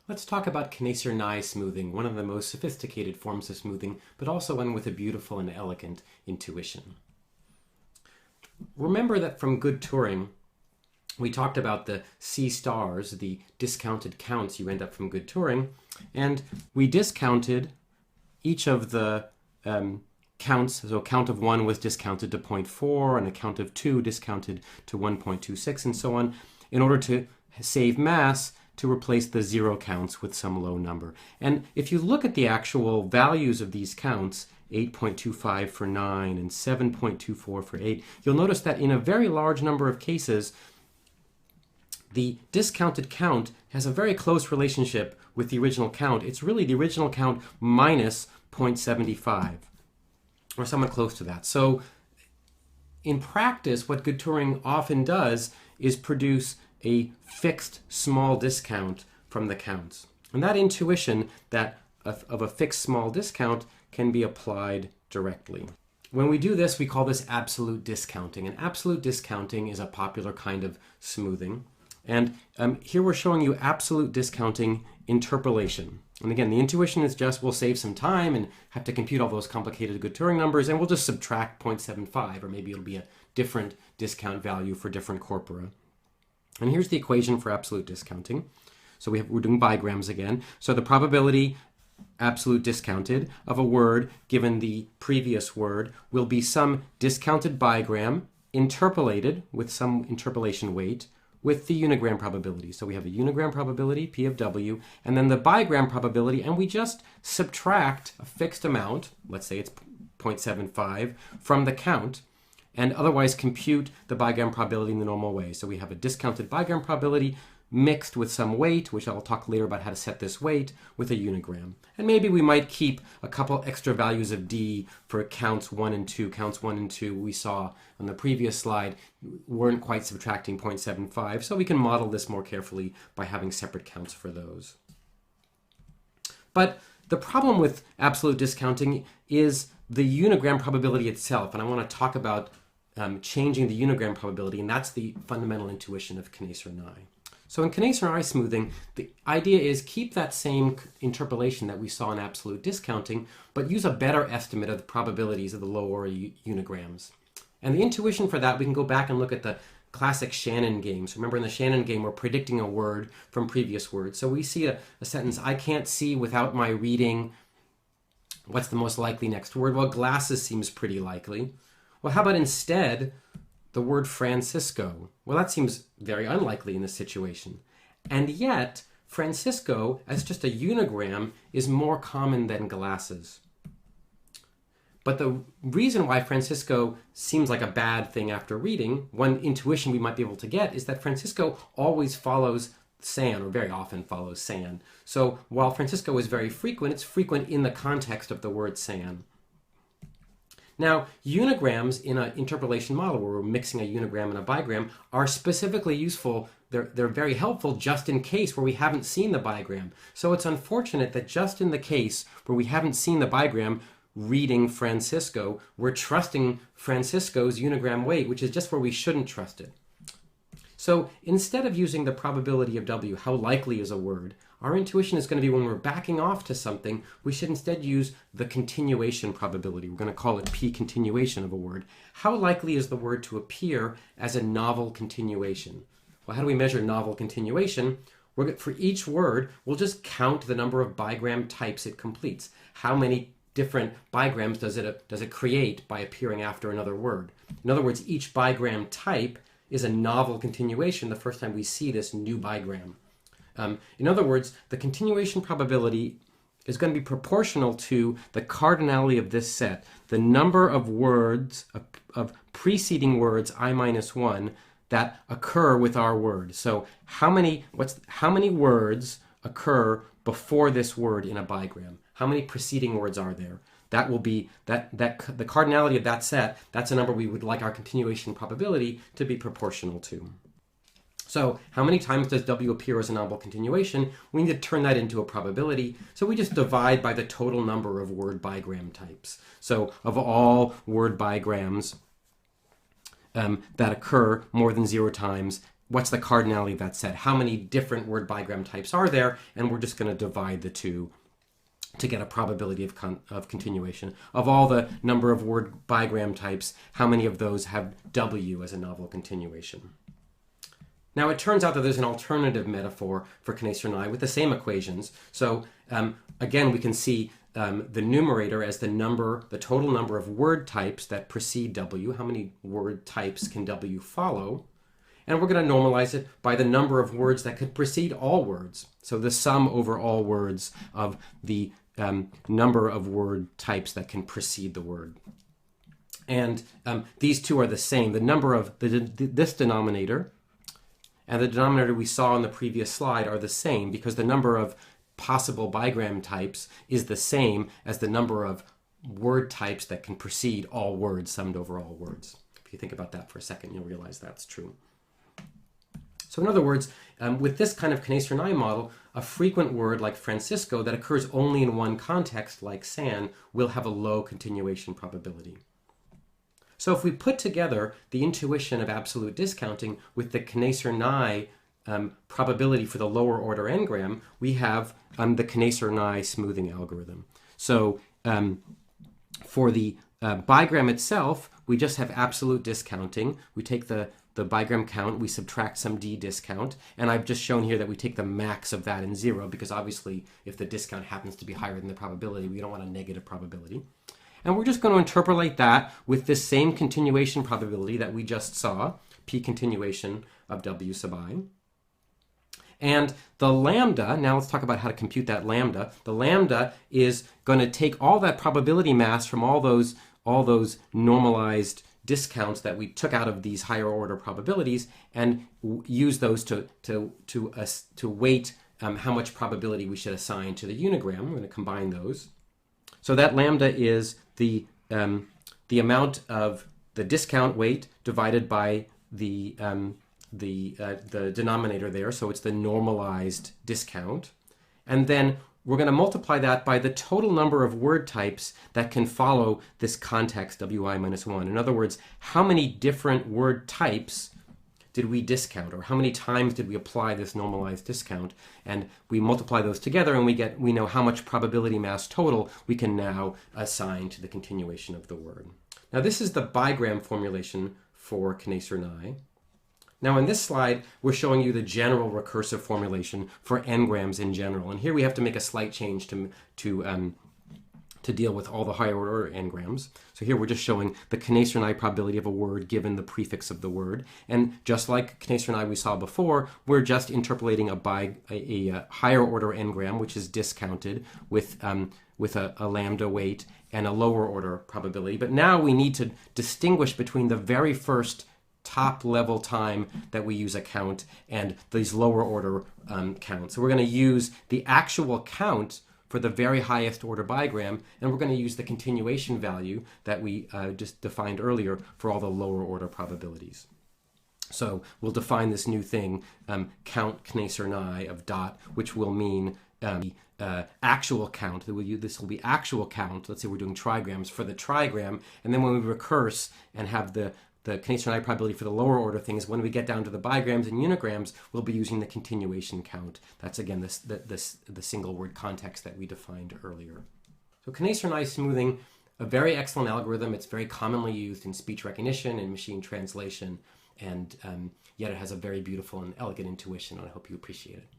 Let's talk about Kneser Ney smoothing, one of the most sophisticated forms of smoothing, but also one with a beautiful and elegant intuition. Remember that from good Turing, we talked about the C stars, the discounted counts you end up from good Turing, and we discounted each of the counts. So a count of 1 was discounted to 0.4, and a count of 2 discounted to 1.26, and so on, in order to save mass to replace the 0 counts with some low number. And if you look at the actual values of these counts, 8.25 for 9 and 7.24 for 8, you'll notice that in a very large number of cases, the discounted count has a very close relationship with the original count. It's really the original count minus 0.75, or somewhat close to that. So in practice, what good Turing often does is produce a fixed small discount from the counts. And that intuition of a fixed small discount can be applied directly. When we do this, we call this absolute discounting. And absolute discounting is a popular kind of smoothing. And here we're showing you absolute discounting interpolation. And again, the intuition is just we'll save some time and have to compute all those complicated good Turing numbers, and we'll just subtract 0.75, or maybe it'll be a different discount value for different corpora. And here's the equation for absolute discounting. So we're doing bigrams again. So the probability absolute discounted of a word given the previous word will be some discounted bigram interpolated with some interpolation weight with the unigram probability. So we have a unigram probability, P of W, and then the bigram probability, and we just subtract a fixed amount, let's say it's 0.75, from the count, and otherwise compute the bigram probability in the normal way. So we have a discounted bigram probability mixed with some weight, which I'll talk later about how to set this weight, with a unigram. And maybe we might keep a couple extra values of D for counts 1 and 2. Counts 1 and 2 we saw on the previous slide weren't quite subtracting 0.75, so we can model this more carefully by having separate counts for those. But the problem with absolute discounting is the unigram probability itself, and I want to talk about changing the unigram probability, and that's the fundamental intuition of Kneser Ney. So in Kneser Ney smoothing, the idea is keep that same interpolation that we saw in absolute discounting, but use a better estimate of the probabilities of the lower unigrams. And the intuition for that, we can go back and look at the classic Shannon games. Remember in the Shannon game, we're predicting a word from previous words. So we see a sentence, I can't see without my reading. What's the most likely next word? Well, glasses seems pretty likely. Well, how about instead the word Francisco? Well, that seems very unlikely in this situation. And yet, Francisco, as just a unigram, is more common than glasses. But the reason why Francisco seems like a bad thing after reading, one intuition we might be able to get, is that Francisco always follows San, or very often follows San. So while Francisco is very frequent, it's frequent in the context of the word San. Now, unigrams in an interpolation model where we're mixing a unigram and a bigram are specifically useful. They're very helpful just in case where we haven't seen the bigram. So it's unfortunate that just in the case where we haven't seen the bigram reading Francisco, we're trusting Francisco's unigram weight, which is just where we shouldn't trust it. So instead of using the probability of W, how likely is a word, our intuition is going to be when we're backing off to something, we should instead use the continuation probability. We're going to call it P continuation of a word. How likely is the word to appear as a novel continuation? Well, how do we measure novel continuation? For each word, we'll just count the number of bigram types it completes. How many different bigrams does it create by appearing after another word? In other words, each bigram type is a novel continuation the first time we see this new bigram. In other words, the continuation probability is going to be proportional to the cardinality of this set, the number of words, of preceding words, I minus 1, that occur with our word. So how many words occur before this word in a bigram? How many preceding words are there? That will be the cardinality of that set. That's a number we would like our continuation probability to be proportional to. So how many times does W appear as a novel continuation? We need to turn that into a probability. So we just divide by the total number of word bigram types. So of all word bigrams that occur more than 0 times, what's the cardinality of that set? How many different word bigram types are there? And we're just going to divide the two to get a probability of continuation. Of all the number of word bigram types, how many of those have W as a novel continuation? Now, it turns out that there's an alternative metaphor for Kneser Ney with the same equations. So again, we can see the numerator as the total number of word types that precede W. How many word types can W follow? And we're going to normalize it by the number of words that could precede all words. So the sum over all words of the number of word types that can precede the word. And these two are the same. The number of this denominator and the denominator we saw on the previous slide are the same because the number of possible bigram types is the same as the number of word types that can precede all words summed over all words. If you think about that for a second, you'll realize that's true. So in other words, with this kind of Kneser Ney model, a frequent word like Francisco that occurs only in one context, like San, will have a low continuation probability. So if we put together the intuition of absolute discounting with the Kneser Ney probability for the lower order n-gram, we have the Kneser Ney smoothing algorithm. So for the bigram itself, we just have absolute discounting. We take the bigram count, we subtract some d discount, and I've just shown here that we take the max of that in 0 because obviously if the discount happens to be higher than the probability, we don't want a negative probability. And we're just going to interpolate that with this same continuation probability that we just saw, p continuation of w sub I. And the lambda, now let's talk about how to compute that lambda. The lambda is going to take all that probability mass from all those normalized discounts that we took out of these higher order probabilities and use those to weight how much probability we should assign to the unigram. We're going to combine those. So that lambda is the amount of the discount weight divided by the denominator there, so it's the normalized discount. And then we're going to multiply that by the total number of word types that can follow this context wi minus 1. In other words, how many different word types did we discount, or how many times did we apply this normalized discount? And we multiply those together and we know how much probability mass total we can now assign to the continuation of the word. Now this is the bigram formulation for Kneser Ney. Now in this slide, we're showing you the general recursive formulation for n-grams in general. And here we have to make a slight change to deal with all the higher order n-grams. So here we're just showing the Kneser Ney probability of a word given the prefix of the word. And just like Kneser Ney we saw before, we're just interpolating a higher order n-gram, which is discounted with a lambda weight and a lower order probability. But now we need to distinguish between the very first top level time that we use a count and these lower order counts. So we're going to use the actual count for the very highest order bigram, and we're going to use the continuation value that we just defined earlier for all the lower order probabilities. So we'll define this new thing, count Kneser Ney of dot, which will mean actual count. This will be actual count. Let's say we're doing trigrams for the trigram, and then when we recurse and have the Kneser Ney probability for the lower order things, when we get down to the bigrams and unigrams, we'll be using the continuation count. That's again the single word context that we defined earlier. So Kneser Ney smoothing, a very excellent algorithm. It's very commonly used in speech recognition and machine translation, and yet it has a very beautiful and elegant intuition, and I hope you appreciate it.